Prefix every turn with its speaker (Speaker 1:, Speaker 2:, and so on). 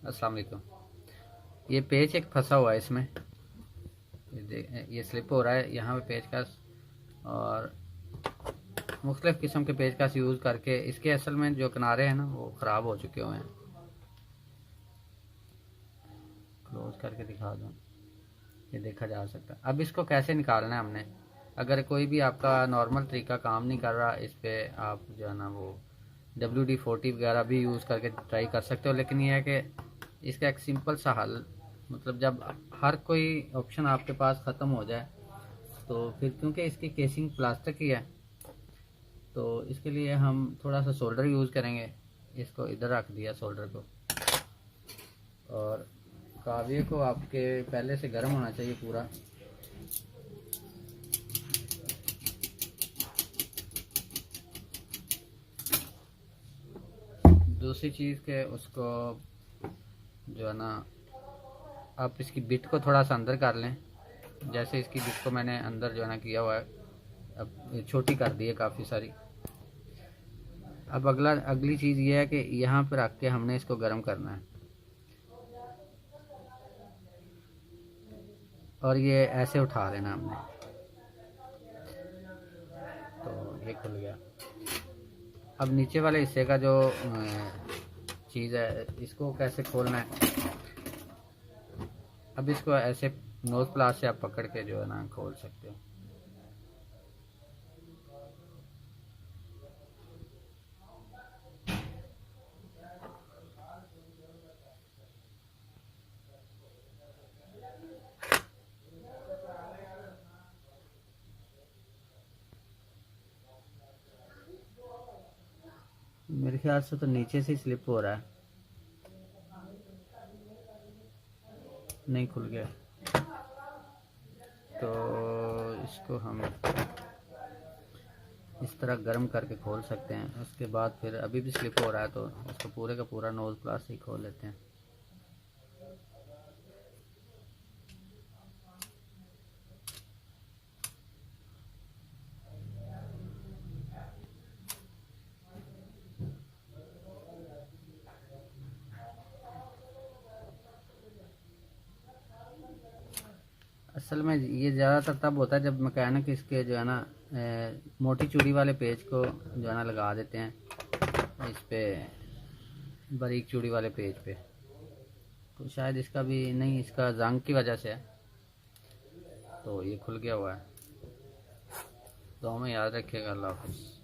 Speaker 1: अस्सलाम वालेकुम। ये पेच एक फंसा हुआ है इसमें, ये स्लिप हो रहा है यहाँ पे पेचकस, और मुख्तलिफ़ किस्म के पेचकस यूज़ करके इसके असल में जो किनारे हैं ना वो ख़राब हो चुके हुए हैं। क्लोज करके दिखा दूँ, ये देखा जा सकता है। अब इसको कैसे निकालना है हमने, अगर कोई भी आपका नॉर्मल तरीका काम नहीं कर रहा, इस पर आप जो है ना वो WD-40 वगैरह भी यूज़ करके ट्राई कर सकते हो। लेकिन ये है कि इसका एक सिंपल सा हल, मतलब जब हर कोई ऑप्शन आपके पास ख़त्म हो जाए तो फिर, क्योंकि इसकी केसिंग प्लास्टिक की है, तो इसके लिए हम थोड़ा सा सोल्डर यूज़ करेंगे। इसको इधर रख दिया सोल्डर को, और काविये को आपके पहले से गर्म होना चाहिए पूरा। दूसरी चीज़ के उसको जो है ना, आप इसकी बिट को थोड़ा सा अंदर कर लें। जैसे इसकी बिट को मैंने अंदर जो है ना किया हुआ है, अब छोटी कर दी है काफ़ी सारी। अब अगली चीज़ ये है कि यहाँ पर रख के हमने इसको गर्म करना है, और ये ऐसे उठा लेना हमने, तो ये खुल गया। अब नीचे वाले हिस्से का जो चीज़ है, इसको कैसे खोलना है। अब इसको ऐसे नोज प्लास से आप पकड़ के जो है ना खोल सकते हो। मेरे ख्याल से तो नीचे से स्लिप हो रहा है, नहीं खुल गया। तो इसको हम इस तरह गर्म करके खोल सकते हैं। उसके बाद फिर अभी भी स्लिप हो रहा है तो इसको पूरे का पूरा नोज प्लास से खोल लेते हैं। असल में ये ज़्यादातर तब होता है जब मैकेनिक इसके जो है ना मोटी चूड़ी वाले पेच को जो है ना लगा देते हैं इस पे, बारीक चूड़ी वाले पेच पे। तो शायद इसका भी नहीं, इसका जंग की वजह से है, तो ये खुल गया हुआ है। तो हमें याद रखिएगा। अल्लाह हाफ़िज़।